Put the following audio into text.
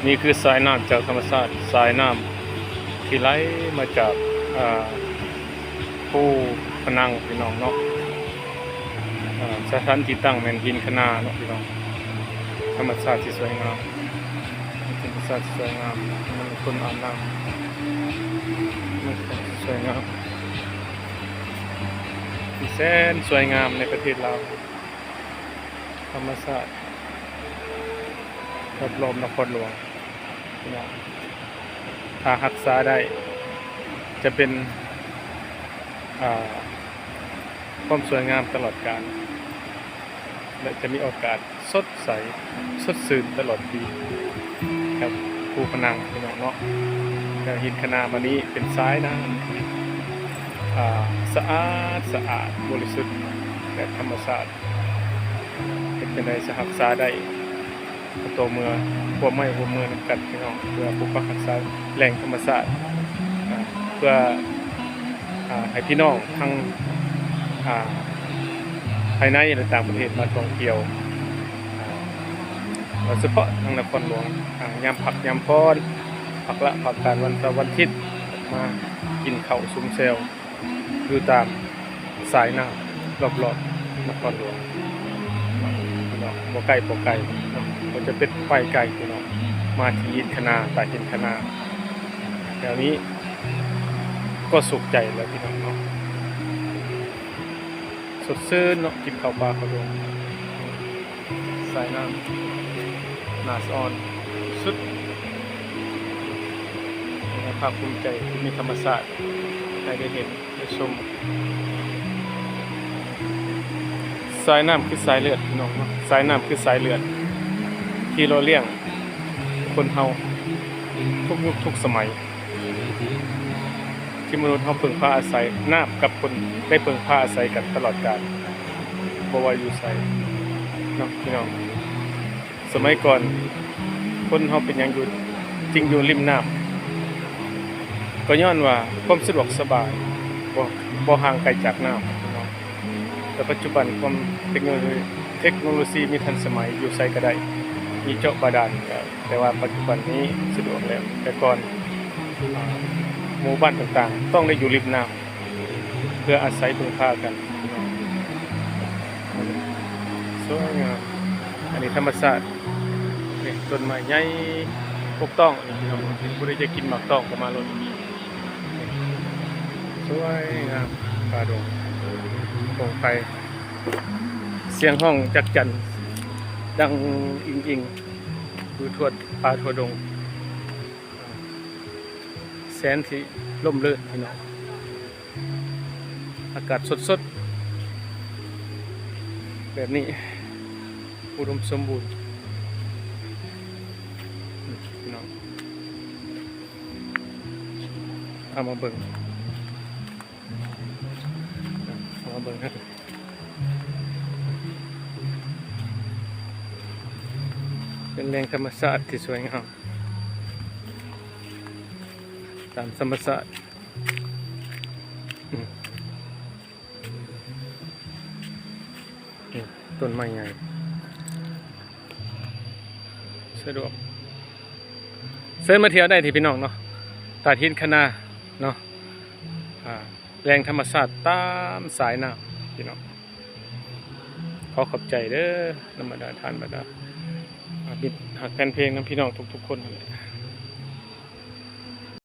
นี่คือสายน้ำจากธรรมชาติสายน้ำที่ไหลมาจากภูพนังพี่น้องเนาะสถานที่ตั้งแม่นหินคะนาเนาะพี่น้องธรรมชาติที่สวยงามธรรมชาติที่สวยงามมันคนอาบน้ำมันสวยงามที่แสนสวยงามในประเทศเราธรรมชาติรอบรอบนครหลวงถ้ารักษาได้จะเป็นความสวยงามตลอดกาลและจะมีโอกาสสดใสสดชื่นตลอดปีครับภูพนังพี่น้องเนาะแต่หินคะนาวันนี้เป็นทรายน้ำสะอาดบริสุทธิ์แบบธรรมชาติเป็นได้รักษาได้ตัวเมืองหัวไม้หัวเมืองกันพี่น้องเพื่อปกปักรักษาแหล่งธรรมชาติเพื่อให้พี่น้องทั้งภายในและต่างประเทศมาท่องเที่ยวโดยเฉพาะทางนครหลวงยามพักยามพรพักละพักการวันเสาร์วันอาทิตย์มากินข้าวซุ้มเซลอยู่ตามสายน้ำรอบๆนครหลวงบ่ไกลก็จะเป็นไปไกลพี่น้องมาที่หินคะนาตาหินคะนาแถวนี้ก็สุขใจแล้วพี่น้องเนาะสดชื่นเนาะกินข้าวปลาข้าวดองสายน้ำนาสออนสุดภาคภูมิใจที่มีธรรมชาติให้ได้เห็นได้ชมสายน้ำคือสายเลือดพี่น้องเนาะสายน้ำคือสายเลือดที่เราเลี้ยงคนเฮาทุกยุคทุกสมัยที่มนุษย์เฮาพึ่งพาอาศัยน้ำกับคนได้พึ่งพาอาศัยกันตลอดกาลบ่ว่าอยู่ไสเนาะพี่น้องสมัยก่อนคนเฮาเป็นหยังอยู่จริงอยู่ริมน้ำก็ย้อนว่าความสะดวกสบายบ่ห่างไกลจากน้ำพี่น้องแต่ปัจจุบันความเทคโนโลยีมีทันสมัยอยู่ไสก็ได้มีเจาะบาดาลแต่ว่าปัจจุบันนี้สะดวกแล้วแต่ก่อนหมู่บ้านต่างๆต้องได้อยู่ริมน้ำเพื่ออาศัยพึ่งพากันสวยงามอันนี้ธรรมชาตินี่ต้นไม้ใหญ่ปกต้องนี่พี่น้องผู้ใดจะกินหมากต้องก็มาลงสวยงามป่าดงโปร่งไฟเสียงห้องจักจั่นดังอิงดูทั่วป่าทั่วดงแสนที่ร่มรื่นพี่น้องอากาศสดๆแบบนี้อุดมสมบูรณ์พี่น้องเอามาเบิ่งครับเป็นแหล่งธรรมชาติที่สวยงามตามธรรมชาติต้นไม้ใหญ่สะดวกเซิร์ชมาเที่ยวได้ที่พี่น้องเนาะตาดหินคะนาเนาะแหล่งธรรมชาติตามสายน้ำพี่น้องขอขอบใจเด้อธรรมดาทานบดาบิดหักแฟนเพลงน้ำพี่น้องทุกๆคนเลย